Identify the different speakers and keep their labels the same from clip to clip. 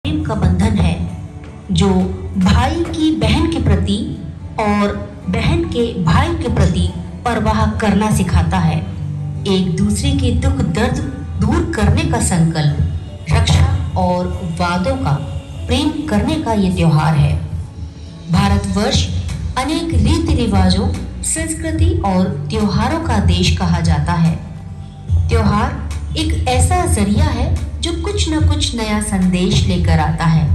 Speaker 1: प्रेम का बंधन है जो भाई की बहन के प्रति और बहन के भाई के प्रति परवाह करना सिखाता है। एक दूसरे के दुख दर्द दूर करने का संकल्प, रक्षा और वादों का प्रेम करने का ये त्योहार है। भारतवर्ष अनेक रीति रिवाजों, संस्कृति और त्योहारों का देश कहा जाता है। त्योहार एक ऐसा जरिया है जो कुछ न कुछ नया संदेश लेकर आता है।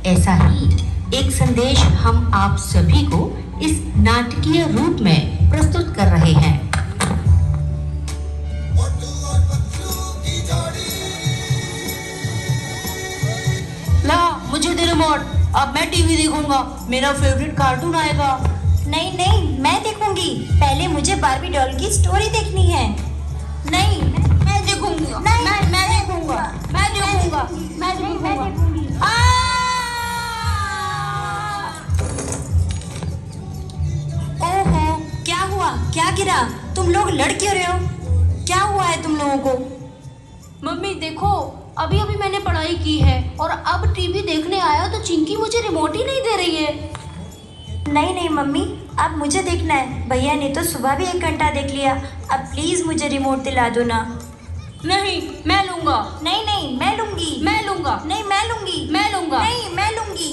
Speaker 1: ऐसा ही एक संदेश हम आप सभी को इस नाटकीय रूप में प्रस्तुत कर रहे हैं।
Speaker 2: ला मुझे दे रिमोट, अब मैं टीवी देखूंगा, मेरा फेवरेट कार्टून आएगा।
Speaker 3: नहीं नहीं, मैं देखूंगी। पहले मुझे बार्बी डॉल की स्टोरी देखनी है। नहीं,
Speaker 2: मैं देखूंगी।
Speaker 3: नहीं,
Speaker 2: मैं देखूंगा। मैं देखूंगा।
Speaker 3: ओहो, क्या हुआ? क्या गिरा? तुम लोग लड़ क्यों रहे हो? क्या हुआ है तुम लोगों को?
Speaker 2: मम्मी देखो, अभी अभी मैंने पढ़ाई की है और अब टीवी देखने आया तो चिंकी मुझे रिमोट ही नहीं दे रही है।
Speaker 3: नहीं नहीं मम्मी, अब मुझे देखना है। भैया ने तो सुबह भी 1 घंटा देख लिया। अब प्लीज मुझे रिमोट दिला दो ना।
Speaker 2: नहीं, मैं लूंगा।
Speaker 3: नहीं नहीं, मैं लूंगी।
Speaker 2: मैं लूंगा।
Speaker 3: नहीं, मैं लूंगी।
Speaker 2: मैं लूंगा।
Speaker 3: नहीं, मैं लूंगी।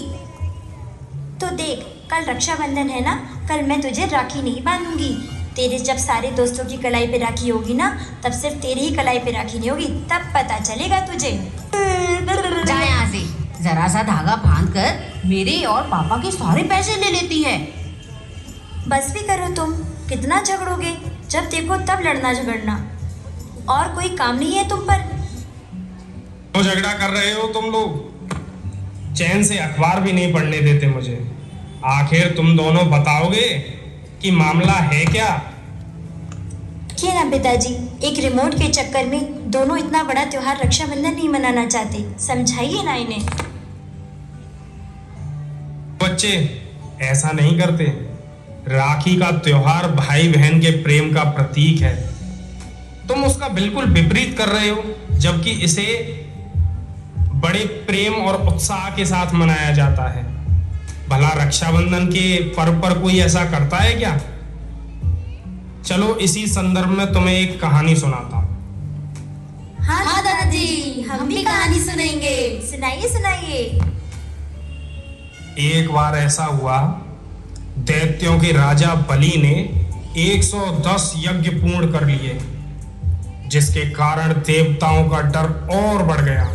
Speaker 3: तो देख, कल रक्षाबंधन है ना, कल मैं तुझे राखी नहीं बांधूंगी। तेरे जब सारे दोस्तों की कलाई पे राखी होगी ना, तब सिर्फ तेरी ही कलाई पे राखी नहीं होगी, तब पता चलेगा तुझे।
Speaker 1: जा यहाँ से, जरा सा धागा बांध कर मेरे और पापा के सारे पैसे ले लेती है।
Speaker 3: बस भी करो तुम, कितना झगड़ोगे? जब देखो तब लड़ना झगड़ना। और कोई काम नहीं है तुम पर?
Speaker 4: तो झगड़ा कर रहे हो तुम लोग? चैन से अखबार भी नहीं पढ़ने देते मुझे। आखिर तुम दोनों बताओगे कि मामला है क्या?
Speaker 3: क्या ना पिताजी, एक रिमोट के चक्कर में दोनों इतना बड़ा त्योहार रक्षाबंधन नहीं मनाना चाहते। समझाइए ना इन्हें।
Speaker 4: बच्चे ऐसा नहीं करते। राखी का त्योहार भाई बहन के प्रेम का प्रतीक है। तुम उसका बिल्कुल विपरीत कर रहे हो, जबकि इसे बड़े प्रेम और उत्साह के साथ मनाया जाता है। भला रक्षाबंधन के पर्व पर कोई ऐसा करता है क्या? चलो इसी संदर्भ में तुम्हें एक कहानी सुनाता हूं।
Speaker 3: हाँ दादाजी, हम भी कहानी सुनेंगे। सुनाइए सुनाइए।
Speaker 4: एक बार ऐसा हुआ, दैत्यों के राजा बलि ने 110 यज्ञ पूर्ण कर लिए, जिसके कारण देवताओं का डर और बढ़ गया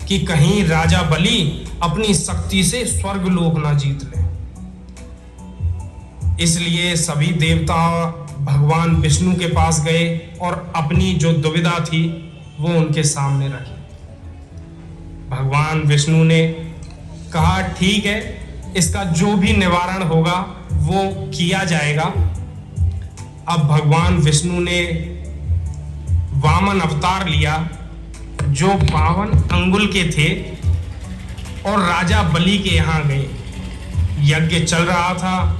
Speaker 4: कि कहीं राजा बलि अपनी शक्ति से स्वर्गलोक ना जीत ले। इसलिए सभी देवता भगवान विष्णु के पास गए और अपनी जो दुविधा थी वो उनके सामने रखी। भगवान विष्णु ने कहा, ठीक है, इसका जो भी निवारण होगा वो किया जाएगा। अब भगवान विष्णु ने वामन अवतार लिया, जो 52 अंगुल के थे, और राजा बलि के यहाँ गए। यज्ञ चल रहा था।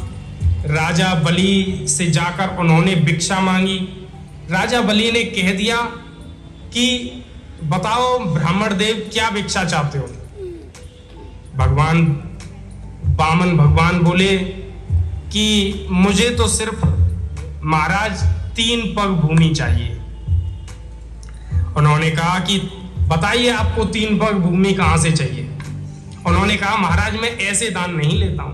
Speaker 4: राजा बलि से जाकर उन्होंने भिक्षा मांगी। राजा बलि ने कह दिया कि बताओ ब्राह्मण देव, क्या भिक्षा चाहते हो? भगवान बोले कि मुझे तो सिर्फ महाराज 3 पग भूमि चाहिए। उन्होंने कहा कि बताइए आपको 3 पग भूमि कहां से चाहिए? उन्होंने कहा, महाराज मैं ऐसे दान नहीं लेता हूं,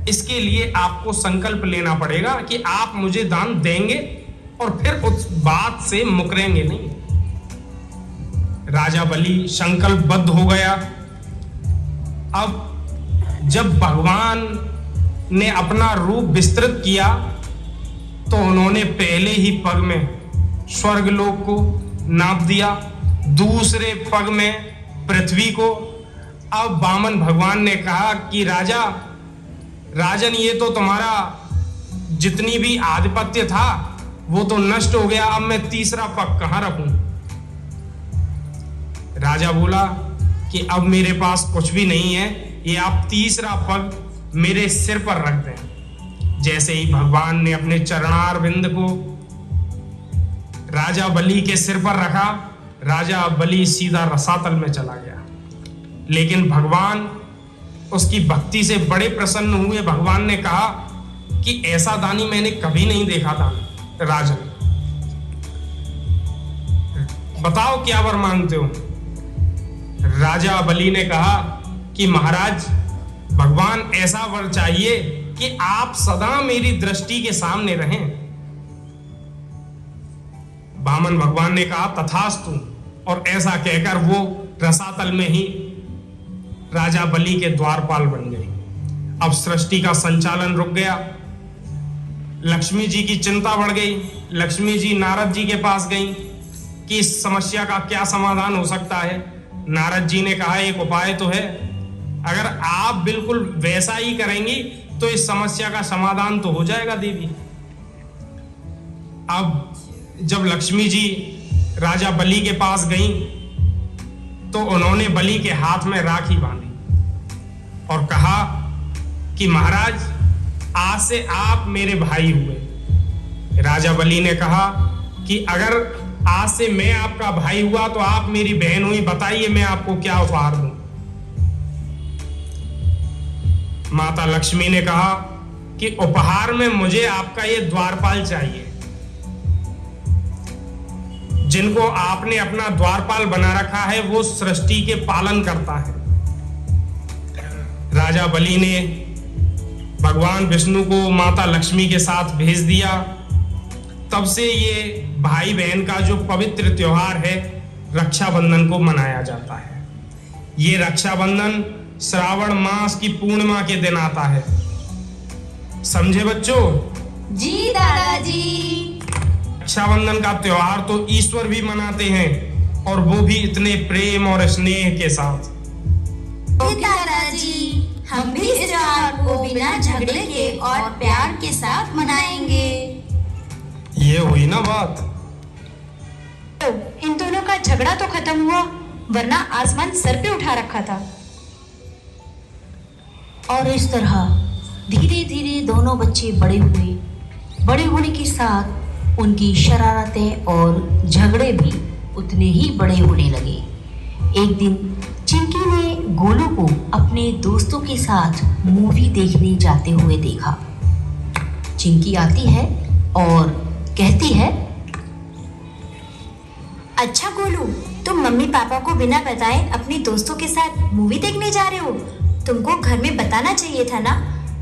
Speaker 4: इसके लिए आपको संकल्प लेना पड़ेगा कि आप मुझे दान देंगे और फिर उस बात से मुकरेंगे नहीं। राजा बलि संकल्पबद्ध हो गया। अब जब भगवान ने अपना रूप विस्तृत किया तो उन्होंने पहले ही पग में स्वर्गलोक को नाप दिया, दूसरे पग में पृथ्वी को। अब वामन भगवान ने कहा कि राजन, ये तो तुम्हारा जितनी भी आधिपत्य था वो तो नष्ट हो गया, अब मैं तीसरा पग कहां रखूं? राजा बोला कि अब मेरे पास कुछ भी नहीं है, ये आप तीसरा पग मेरे सिर पर रख दें। जैसे ही भगवान ने अपने चरणारविंद को राजा बलि के सिर पर रखा, राजा बलि सीधा रसातल में चला गया। लेकिन भगवान उसकी भक्ति से बड़े प्रसन्न हुए। भगवान ने कहा कि ऐसा दानी मैंने कभी नहीं देखा था। राजन, बताओ क्या वर मांगते हो? राजा बलि ने कहा कि महाराज, भगवान ऐसा वर चाहिए कि आप सदा मेरी दृष्टि के सामने रहें। वामन भगवान ने कहा तथास्तु, और ऐसा कहकर वो रसातल में ही राजा बलि के द्वारपाल बन गए। अब सृष्टि का संचालन रुक गया। लक्ष्मी जी की चिंता बढ़ गई। लक्ष्मी जी नारद जी के पास गईं कि इस समस्या का क्या समाधान हो सकता है। नारद जी ने कहा एक उपाय तो है, अगर आप बिल्कुल वैसा ही करेंगी तो इस समस्या का समाधान तो हो जाएगा देवी। अब जब लक्ष्मी जी राजा बलि के पास गईं तो उन्होंने बलि के हाथ में राखी बांधी और कहा कि महाराज, आज से आप मेरे भाई हुए। राजा बलि ने कहा कि अगर आज से मैं आपका भाई हुआ तो आप मेरी बहन हुई, बताइए मैं आपको क्या उपहार दूं। माता लक्ष्मी ने कहा कि उपहार में मुझे आपका ये द्वारपाल चाहिए। जिनको आपने अपना द्वारपाल बना रखा है वो सृष्टि के पालन करता है। राजा बलि ने भगवान विष्णु को माता लक्ष्मी के साथ भेज दिया। तब से ये भाई बहन का जो पवित्र त्योहार है रक्षाबंधन को मनाया जाता है। ये रक्षाबंधन श्रावण मास की पूर्णिमा के दिन आता है। समझे बच्चों?
Speaker 2: जी दादाजी।
Speaker 4: रक्षाबंधन का त्योहार तो ईश्वर भी मनाते हैं, और वो भी इतने प्रेम और स्नेह के साथ।
Speaker 3: दादाजी, हम भी इस त्योहार को बिना झगड़े के और प्यार के साथ मनाएंगे।
Speaker 4: ये हुई ना बात।
Speaker 3: तो इन दोनों का झगड़ा तो खत्म हुआ, वरना आसमान सर पे उठा रखा था।
Speaker 1: और इस तरह धीरे धीरे दोनों बच्चे बड़े हुए। बड़े होने के साथ उनकी शरारतें और झगड़े भी उतने ही बड़े होने लगे। एक दिन चिंकी ने गोलू को अपने दोस्तों के साथ मूवी देखने जाते हुए देखा। चिंकी आती है और कहती है,
Speaker 3: अच्छा गोलू, तुम मम्मी पापा को बिना बताए अपने दोस्तों के साथ मूवी देखने जा रहे हो? तुमको घर में बताना चाहिए था ना।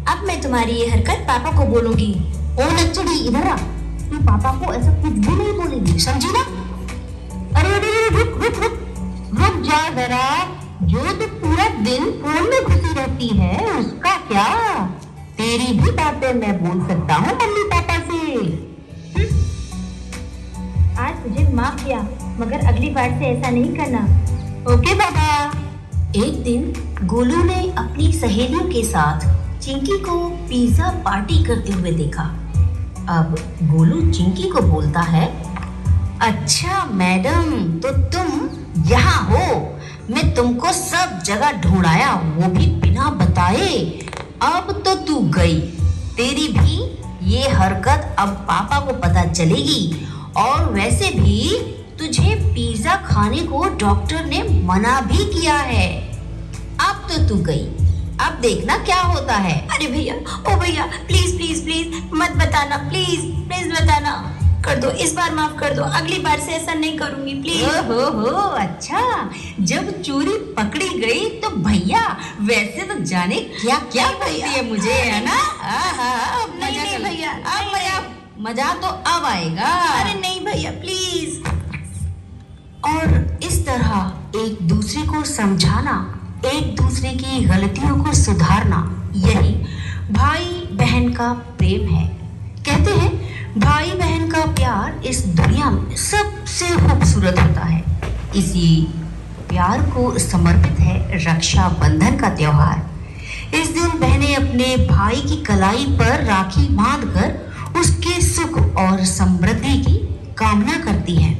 Speaker 3: अब मैं तुम्हारी ये हरकत पापा को बोलूंगी।
Speaker 1: ओ लच्चड़ी, इधर आ। तू पापा को ऐसा कुछ भी नहीं बोलेगी, समझी ना? अरे अरे अरे, रुक रुक रुक रुक जा जरा। जो तू पूरा दिन फोन में घुसी रहती है उसका क्या? तेरी भी बातें मैं बोल सकता हूँ मम्मी पापा से।
Speaker 3: आज तुझे माफ किया, मगर अगली बार से ऐसा नहीं करना।
Speaker 1: ओके बाबा। एक दिन गोलू ने अपनी सहेलियों के साथ चिंकी को पिज्जा पार्टी करते हुए देखा। अब गोलू चिंकी को बोलता है, अच्छा मैडम, तो तुम यहाँ हो? मैं तुमको सब जगह ढूंढाया, वो भी बिना बताए। अब तो तू गई। तेरी भी ये हरकत अब पापा को पता चलेगी। और वैसे भी तुझे पिज्जा खाने को डॉक्टर ने मना भी किया है। अब तो तू गई, अब देखना क्या होता है।
Speaker 3: अरे भैया, ओ भैया, प्लीज प्लीज प्लीज मत बताना, प्लीज प्लीज बताना। कर दो, इस बार माफ कर दो, अगली बार से ऐसा नहीं करूंगी, प्लीज।
Speaker 1: हो, अच्छा, जब चोरी पकड़ी गई तो भैया वैसे तो जाने क्या क्या बोलती है मुझे, है ना?
Speaker 3: नहीं भैया,
Speaker 1: अब मजा तो अब आएगा।
Speaker 3: अरे नहीं भैया, प्लीज।
Speaker 1: और इस तरह एक दूसरे को समझाना, एक दूसरे की गलतियों को सुधारना, यही भाई बहन का प्रेम है। कहते हैं भाई बहन का प्यार इस दुनिया में सबसे खूबसूरत होता है। इसी प्यार को समर्पित है रक्षाबंधन का त्योहार। इस दिन बहनें अपने भाई की कलाई पर राखी बांधकर उसके सुख और समृद्धि की कामना करती हैं।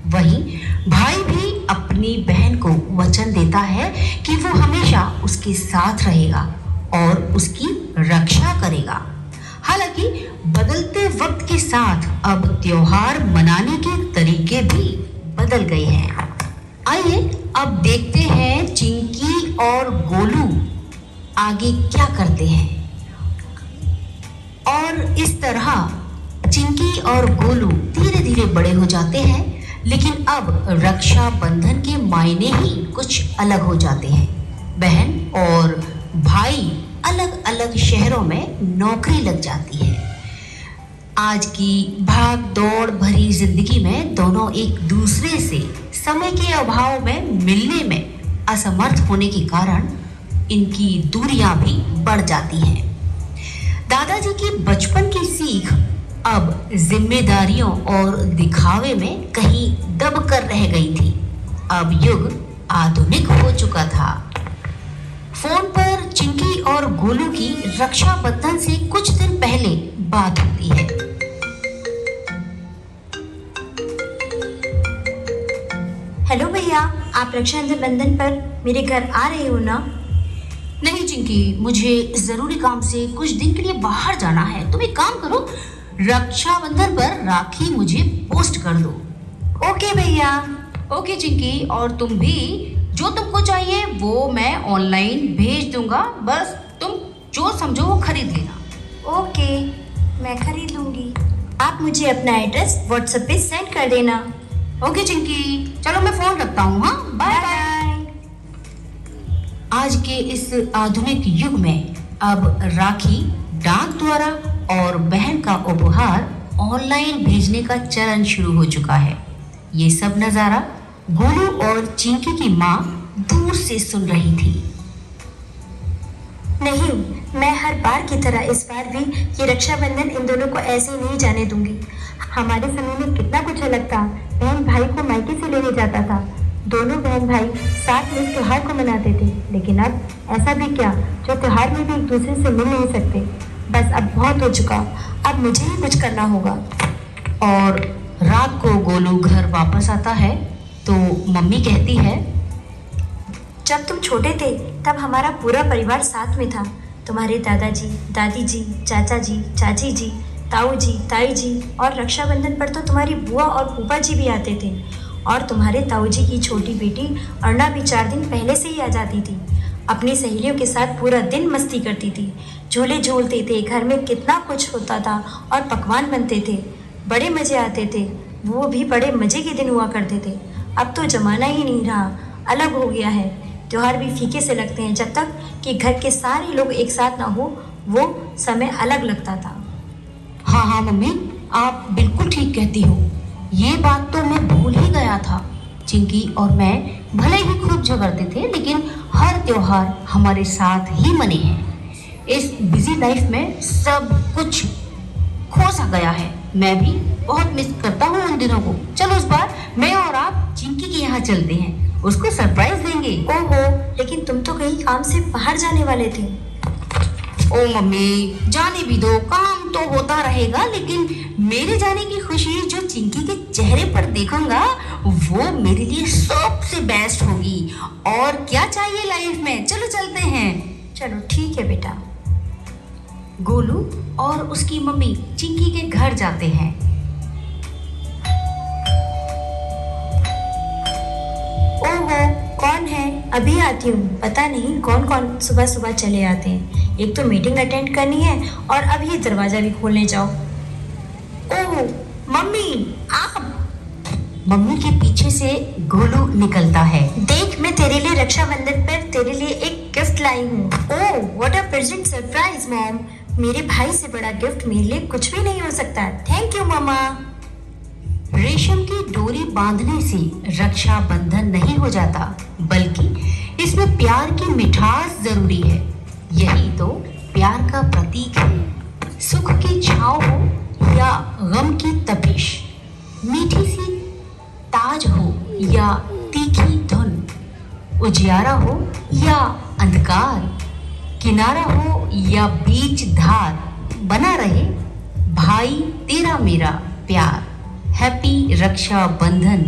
Speaker 1: वहीं भाई भी अपनी बहन को वचन देता है कि वो हमेशा उसके साथ रहेगा और उसकी रक्षा करेगा। हालांकि बदलते वक्त के साथ अब त्योहार मनाने के तरीके भी बदल गए हैं। आइए अब देखते हैं चिंकी और गोलू आगे क्या करते हैं। और इस तरह चिंकी और गोलू धीरे धीरे बड़े हो जाते हैं, लेकिन अब रक्षाबंधन के मायने ही कुछ अलग हो जाते हैं। बहन और भाई अलग अलग शहरों में नौकरी लग जाती है। आज की भाग दौड़ भरी जिंदगी में दोनों एक दूसरे से समय के अभाव में मिलने में असमर्थ होने के कारण इनकी दूरियां भी बढ़ जाती हैं। दादाजी की बचपन की सीख अब जिम्मेदारियों और दिखावे में कहीं दब कर रह गई थी। अब युग आधुनिक हो चुका था। फोन पर चिंकी और गोलू की रक्षाबंधन से कुछ दिन पहले बात होती है।
Speaker 3: हेलो भैया, आप रक्षाबंधन पर मेरे घर आ रहे हो ना?
Speaker 1: नहीं चिंकी, मुझे जरूरी काम से कुछ दिन के लिए बाहर जाना है। तुम एक काम करो, रक्षाबंधन पर राखी मुझे पोस्ट कर दो।
Speaker 3: ओके भैया।
Speaker 1: ओके चिंकी, और तुम भी जो तुमको चाहिए वो मैं ऑनलाइन भेज दूंगा, बस तुम जो समझो वो खरीद लेना।
Speaker 3: ओके, मैं खरीद लूंगी। आप मुझे अपना एड्रेस व्हाट्सएप पे सेंड कर देना।
Speaker 1: ओके चिंकी, चलो मैं फोन रखता हूँ। हाँ, बाय बाय। आज के इस आधुनिक युग में अब राखी डाक द्वारा और बहन का उपहार ऑनलाइन भेजने का चलन शुरू हो चुका है। ये सब नज़ारा गोलू और चिंकी की माँ दूर से सुन रही थी।
Speaker 3: नहीं, मैं हर बार की तरह इस बार भी ये रक्षाबंधन इन दोनों को ऐसे ही नहीं जाने दूंगी। हमारे समय में कितना कुछ अलग था। बहन भाई को मायके से लेने जाता था, दोनों बहन भाई साथ में इस त्योहार को मनाते थे। लेकिन अब ऐसा भी क्या, जो त्योहार में भी एक दूसरे से मिल नहीं सकते। बस अब बहुत हो चुका, अब मुझे ही कुछ करना होगा।
Speaker 1: और रात को गोलू घर वापस आता है तो मम्मी कहती है,
Speaker 3: जब तुम छोटे थे तब हमारा पूरा परिवार साथ में था। तुम्हारे दादाजी, दादी जी, चाचा जी, चाची जी, ताऊ जी, ताई जी, और रक्षाबंधन पर तो तुम्हारी बुआ और फूफा जी भी आते थे। और तुम्हारे ताऊ जी की छोटी बेटी अर्णा भी 4 दिन पहले से ही आ जाती थी। अपनी सहेलियों के साथ पूरा दिन मस्ती करती थी, झूले झूलते थे, घर में कितना कुछ होता था और पकवान बनते थे, बड़े मज़े आते थे। वो भी बड़े मज़े के दिन हुआ करते थे। अब तो ज़माना ही नहीं रहा, अलग हो गया है। त्योहार भी फीके से लगते हैं। जब तक कि घर के सारे लोग एक साथ ना हो, वो समय अलग लगता था।
Speaker 1: हाँ हाँ मम्मी, आप बिल्कुल ठीक कहती हो। ये बात तो मैं भूल ही गया था। चिंकी और मैं भले ही खूब झगड़ते थे, लेकिन हर त्योहार हमारे साथ ही मने हैं। इस बिजी लाइफ में सब कुछ खो सा गया है। मैं भी बहुत मिस करता हूँ उन दिनों को। चलो इस बार मैं और आप चिंकी के यहाँ चलते हैं, उसको सरप्राइज देंगे।
Speaker 3: ओहो, लेकिन तुम तो कहीं काम से बाहर जाने वाले थे।
Speaker 1: ओ मम्मी, जाने भी दो, काम तो होता रहेगा, लेकिन मेरे जाने की खुशी जो चिंकी के चेहरे पर देखूंगा वो मेरे लिए सबसे बेस्ट होगी। और क्या चाहिए लाइफ में, चलो चलते हैं।
Speaker 3: चलो ठीक है बेटा।
Speaker 1: गोलू और उसकी मम्मी चिंकी के घर जाते हैं।
Speaker 3: ओहो, कौन है? अभी आती हूँ। पता नहीं कौन कौन सुबह सुबह चले आते हैं। एक तो मीटिंग अटेंड करनी है और अब ये दरवाजा भी खोलने जाओ। ओहो मम्मी, आप?
Speaker 1: मम्मी के पीछे से गोलू निकलता है।
Speaker 3: देख, मैं तेरे लिए रक्षाबंधन पर तेरे लिए एक गिफ्ट लाई हूँ। Oh, what a present surprise mom. मेरे भाई से बड़ा गिफ्ट मेरे लिए कुछ भी नहीं हो सकता। थैंक यू मामा।
Speaker 1: रेशम की डोरी बांधने से रक्षाबंधन नहीं हो जाता, बल्कि इसमें प्यार की मिठास जरूरी है। यही तो प्यार का प्रतीक है। सुख की छाँव हो या गम की तपिश, मीठी सी ताज हो या तीखी धुन, उजियारा हो या अंधकार, किनारा हो या बीच धार, बना रहे भाई तेरा मेरा प्यार। हैप्पी रक्षाबंधन।